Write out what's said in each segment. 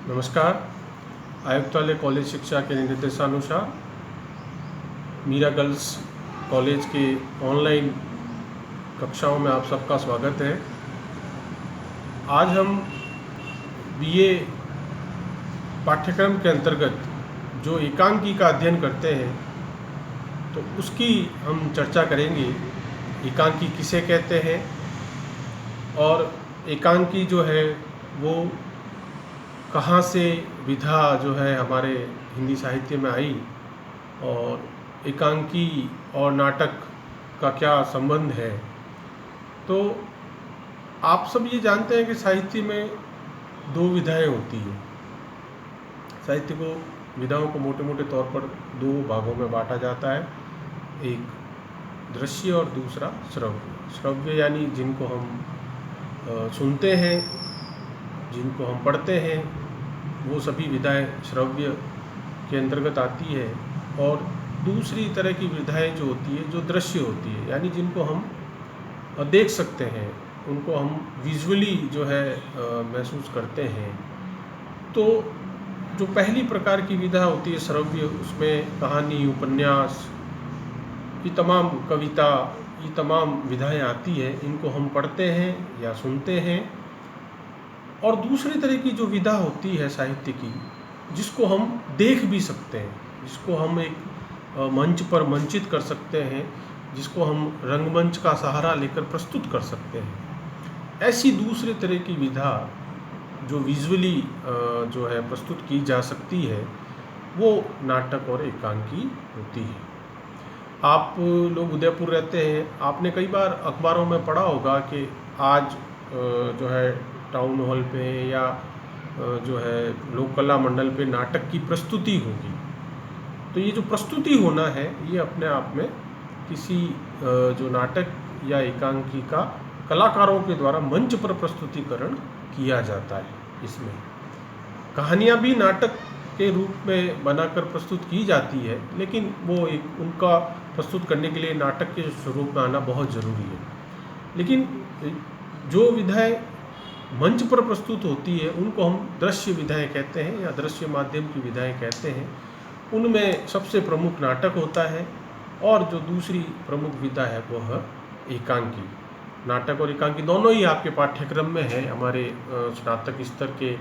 नमस्कार। आयुक्तालय कॉलेज शिक्षा के निर्देशानुसार मीरा गर्ल्स कॉलेज के ऑनलाइन कक्षाओं में आप सबका स्वागत है। आज हम बीए पाठ्यक्रम के अंतर्गत जो एकांकी का अध्ययन करते हैं तो उसकी हम चर्चा करेंगे। एकांकी किसे कहते हैं और एकांकी जो है वो कहाँ से विधा जो है हमारे हिंदी साहित्य में आई और एकांकी और नाटक का क्या संबंध है। तो आप सब ये जानते हैं कि साहित्य में दो विधाएं होती हैं। साहित्य को विधाओं को मोटे मोटे तौर पर दो भागों में बांटा जाता है, एक दृश्य और दूसरा श्रव्य। श्रव्य यानी जिनको हम सुनते हैं, जिनको हम पढ़ते हैं, वो सभी विधाएं श्रव्य के अंतर्गत आती है। और दूसरी तरह की विधाएं जो होती है जो दृश्य होती है, यानी जिनको हम देख सकते हैं, उनको हम विजुअली जो है महसूस करते हैं। तो जो पहली प्रकार की विधा होती है श्रव्य, उसमें कहानी, उपन्यास, ये तमाम कविता, ये तमाम विधाएं आती है। इनको हम पढ़ते हैं या सुनते हैं। और दूसरी तरह की जो विधा होती है साहित्य की, जिसको हम देख भी सकते हैं, जिसको हम एक मंच पर मंचित कर सकते हैं, जिसको हम रंगमंच का सहारा लेकर प्रस्तुत कर सकते हैं, ऐसी दूसरी तरह की विधा जो विजुअली जो है प्रस्तुत की जा सकती है, वो नाटक और एकांकी होती है। आप लोग उदयपुर रहते हैं, आपने कई बार अखबारों में पढ़ा होगा कि आज जो है टाउन हॉल पे या जो है लोक कला मंडल पे नाटक की प्रस्तुति होगी। तो ये जो प्रस्तुति होना है, ये अपने आप में किसी जो नाटक या एकांकी का कलाकारों के द्वारा मंच पर प्रस्तुतिकरण किया जाता है। इसमें कहानियाँ भी नाटक के रूप में बनाकर प्रस्तुत की जाती है, लेकिन वो एक उनका प्रस्तुत करने के लिए नाटक के स्वरूप में आना बहुत ज़रूरी है। लेकिन जो विधाएं मंच पर प्रस्तुत होती है, उनको हम दृश्य विधाएं कहते हैं या दृश्य माध्यम की विधाएं कहते हैं। उनमें सबसे प्रमुख नाटक होता है और जो दूसरी प्रमुख विधा है वह एकांकी। नाटक और एकांकी दोनों ही आपके पाठ्यक्रम में है, हमारे स्नातक स्तर के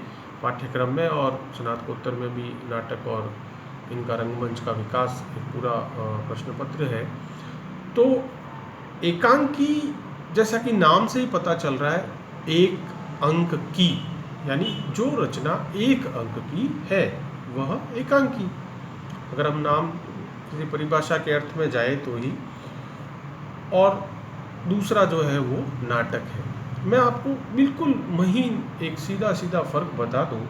पाठ्यक्रम में, और स्नातकोत्तर में भी नाटक और इनका रंगमंच का विकास एक पूरा प्रश्न पत्र है। तो एकांकी, जैसा कि नाम से ही पता चल रहा है, एक अंक की, यानी जो रचना एक अंक की है वह एकांकी। अगर हम नाम किसी परिभाषा के अर्थ में जाए तो ही। और दूसरा जो है वो नाटक है। मैं आपको बिल्कुल महीन एक सीधा सीधा फर्क बता दूं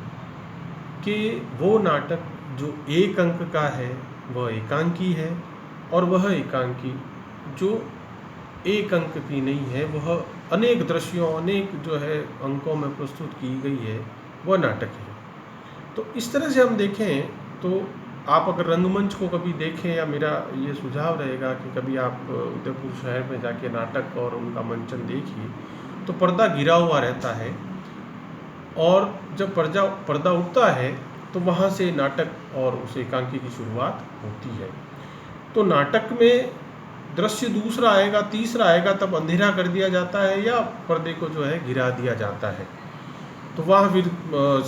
कि वो नाटक जो एक अंक का है वह एकांकी है, और वह एकांकी जो एक अंक की नहीं है, वह अनेक दृश्यों, अनेक जो है अंकों में प्रस्तुत की गई है, वह नाटक है। तो इस तरह से हम देखें तो आप अगर रंगमंच को कभी देखें, या मेरा ये सुझाव रहेगा कि कभी आप उदयपुर शहर में जाके नाटक और उनका मंचन देखिए, तो पर्दा गिरा हुआ रहता है, और जब पर्दा उठता है तो वहाँ से नाटक और उस एकांकी की शुरुआत होती है। तो नाटक में दृश्य दूसरा आएगा, तीसरा आएगा, तब अंधेरा कर दिया जाता है या पर्दे को जो है गिरा दिया जाता है। तो वहाँ फिर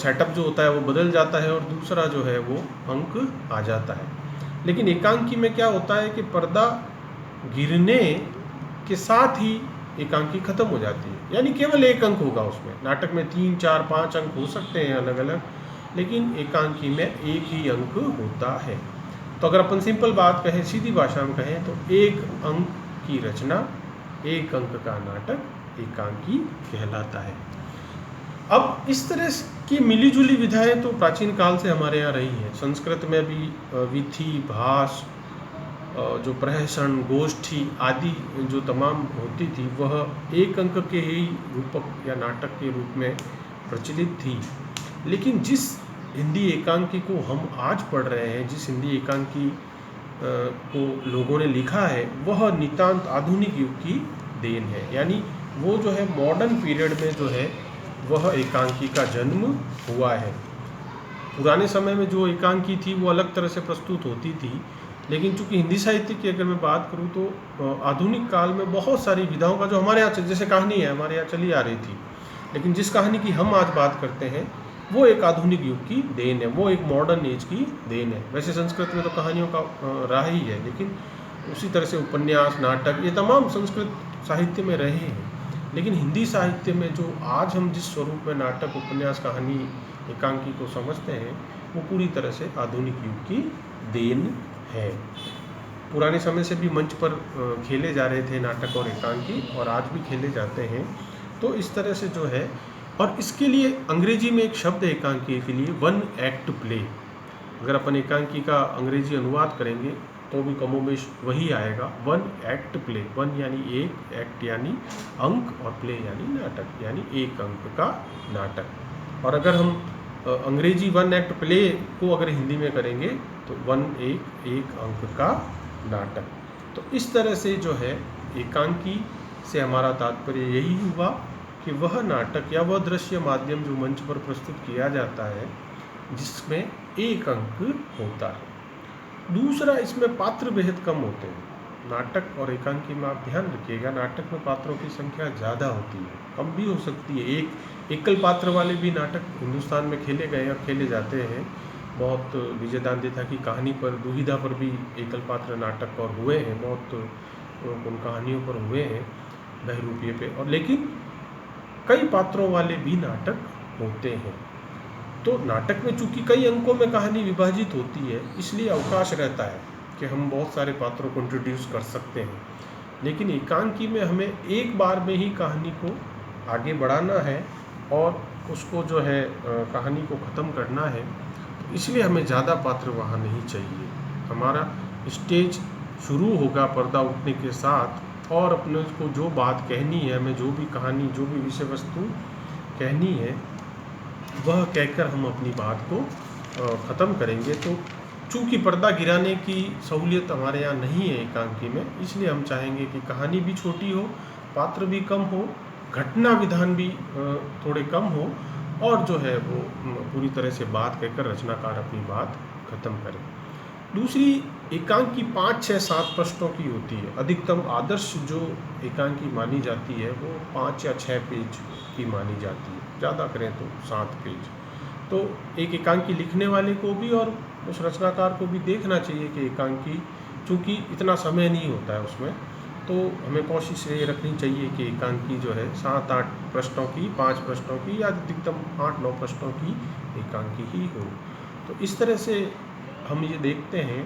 सेटअप जो होता है वो बदल जाता है और दूसरा जो है वो अंक आ जाता है। लेकिन एकांकी में क्या होता है कि पर्दा गिरने के साथ ही एकांकी खत्म हो जाती है, यानी केवल एक अंक होगा उसमें। नाटक में 3, 4, 5 अंक हो सकते हैं अलग अलग, लेकिन एकांकी में एक ही अंक होता है। तो अगर अपन सिंपल बात कहें, सीधी भाषा में कहें, तो एक अंक की रचना, एक अंक का नाटक एकांकी कहलाता है। अब इस तरह की मिलीजुली विधाएं तो प्राचीन काल से हमारे यहाँ रही हैं। संस्कृत में भी विथि, भास, जो प्रहसन, गोष्ठी आदि जो तमाम होती थी, वह एक अंक के ही रूपक या नाटक के रूप में प्रचलित थी। लेकिन जिस हिंदी एकांकी को हम आज पढ़ रहे हैं, जिस हिंदी एकांकी को लोगों ने लिखा है, वह नितांत आधुनिक युग की देन है। यानी वो जो है मॉडर्न पीरियड में जो है वह एकांकी का जन्म हुआ है। पुराने समय में जो एकांकी थी वो अलग तरह से प्रस्तुत होती थी, लेकिन चूंकि हिंदी साहित्य की अगर मैं बात करूँ तो आधुनिक काल में बहुत सारी विधाओं का जो हमारे यहाँ जैसे कहानी है हमारे यहाँ चली आ रही थी, लेकिन जिस कहानी की हम आज बात करते हैं वो एक आधुनिक युग की देन है, वो एक मॉडर्न एज की देन है। वैसे संस्कृत में तो कहानियों का रहा ही है, लेकिन उसी तरह से उपन्यास, नाटक, ये तमाम संस्कृत साहित्य में रहे हैं। लेकिन हिंदी साहित्य में जो आज हम जिस स्वरूप में नाटक, उपन्यास, कहानी, एकांकी को समझते हैं वो पूरी तरह से आधुनिक युग की देन है। पुराने समय से भी मंच पर खेले जा रहे थे नाटक और एकांकी, और आज भी खेले जाते हैं। तो इस तरह से जो है, और इसके लिए अंग्रेजी में एक शब्द है एकांकी के लिए, वन एक्ट प्ले। अगर अपन एकांकी का अंग्रेजी अनुवाद करेंगे तो भी कमोबेश वही आएगा, वन एक्ट प्ले। वन यानी एक, एक्ट यानी अंक, और प्ले यानी नाटक, यानी एक अंक का नाटक। और अगर हम अंग्रेजी वन एक्ट प्ले को अगर हिंदी में करेंगे तो एक अंक का नाटक। तो इस तरह से जो है एकांकी से हमारा तात्पर्य यही हुआ कि वह नाटक या वह दृश्य माध्यम जो मंच पर प्रस्तुत किया जाता है जिसमें एक अंक होता है। दूसरा, इसमें पात्र बेहद कम होते हैं। नाटक और एकांकी में आप ध्यान रखिएगा, नाटक में पात्रों की संख्या ज़्यादा होती है, कम भी हो सकती है। एक एकल पात्र वाले भी नाटक हिंदुस्तान में खेले गए और खेले जाते हैं। बहुत विजय दांदेथा की कहानी पर, दुहिदा पर भी एकल पात्र नाटक और हुए हैं, बहुत उन कहानियों पर हुए हैं बहरूपिये पे। और लेकिन कई पात्रों वाले भी नाटक होते हैं। तो नाटक में चूंकि कई अंकों में कहानी विभाजित होती है, इसलिए अवकाश रहता है कि हम बहुत सारे पात्रों को इंट्रोड्यूस कर सकते हैं। लेकिन एकांकी में हमें एक बार में ही कहानी को आगे बढ़ाना है और उसको जो है कहानी को ख़त्म करना है, तो इसलिए हमें ज़्यादा पात्र वहाँ नहीं चाहिए। हमारा स्टेज शुरू होगा पर्दा उठने के साथ, और अपने को जो बात कहनी है, हमें जो भी कहानी, जो भी विषय वस्तु कहनी है, वह कहकर हम अपनी बात को ख़त्म करेंगे। तो चूँकि पर्दा गिराने की सहूलियत हमारे यहाँ नहीं है एकांकी में, इसलिए हम चाहेंगे कि कहानी भी छोटी हो, पात्र भी कम हो, घटना विधान भी थोड़े कम हो, और जो है वो पूरी तरह से बात कहकर रचनाकार अपनी बात ख़त्म करें। दूसरी, एकांकी 5, 6, 7 पृष्ठों की होती है। अधिकतम आदर्श जो एकांकी मानी जाती है वो 5 या 6 पेज की मानी जाती है, ज़्यादा करें तो 7 पेज। तो एक एकांकी लिखने वाले को भी और उस रचनाकार को भी देखना चाहिए कि एकांकी, चूँकि इतना समय नहीं होता है उसमें, तो हमें कोशिश ये रखनी चाहिए कि एकांकी जो है 7-8 पृष्ठों की, 5 पृष्ठों की, या अधिकतम 8-9 पृष्ठों की एकांकी ही हो। तो इस तरह से हम ये देखते हैं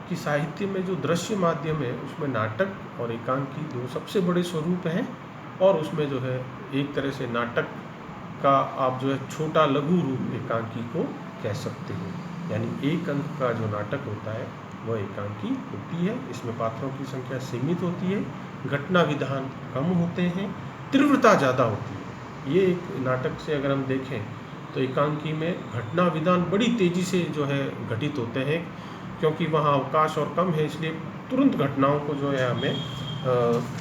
कि साहित्य में जो दृश्य माध्यम है उसमें नाटक और एकांकी 2 सबसे बड़े स्वरूप हैं, और उसमें जो है एक तरह से नाटक का आप जो है छोटा लघु रूप एकांकी को कह सकते हो। यानी एक अंक का जो नाटक होता है वह एकांकी होती है। इसमें पात्रों की संख्या सीमित होती है, घटना विधान कम होते हैं, तीव्रता ज़्यादा होती है। ये एक नाटक से अगर हम देखें तो एकांकी में घटना विधान बड़ी तेज़ी से जो है घटित होते हैं, क्योंकि वहाँ अवकाश और कम है, इसलिए तुरंत घटनाओं को जो है हमें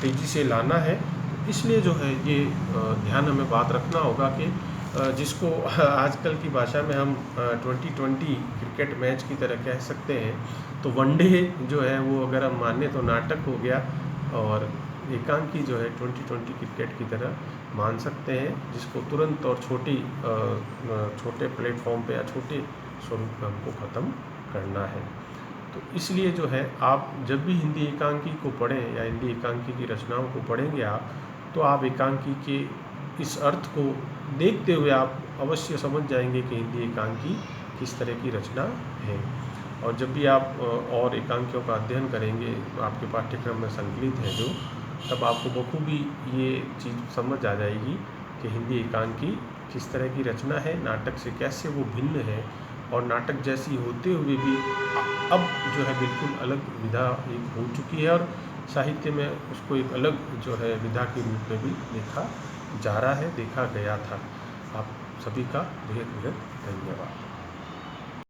तेज़ी से लाना है। इसलिए जो है ये ध्यान हमें बात रखना होगा कि जिसको आजकल की भाषा में हम 2020 क्रिकेट मैच की तरह कह सकते हैं, तो वनडे जो है वो अगर हम माने तो नाटक हो गया, और एकांकी जो है 2020 क्रिकेट की तरह मान सकते हैं, जिसको तुरंत और छोटे प्लेटफॉर्म पे या छोटे स्वरूप में हमको ख़त्म करना है। तो इसलिए जो है आप जब भी हिंदी एकांकी को पढ़ें या हिंदी एकांकी की रचनाओं को पढ़ेंगे आप, तो आप एकांकी के इस अर्थ को देखते हुए आप अवश्य समझ जाएंगे कि हिंदी एकांकी किस तरह की रचना है। और जब भी आप और एकांकियों का अध्ययन करेंगे, आपके पाठ्यक्रम में संकलित है जो, तब आपको बखूबी ये चीज़ समझ आ जाएगी कि हिंदी एकांकी किस तरह की रचना है, नाटक से कैसे वो भिन्न है, और नाटक जैसी होते हुए भी अब जो है बिल्कुल अलग विधा एक हो चुकी है, और साहित्य में उसको एक अलग जो है विधा के रूप में भी देखा जा रहा है, देखा गया था। आप सभी का बेहद बेहद धन्यवाद।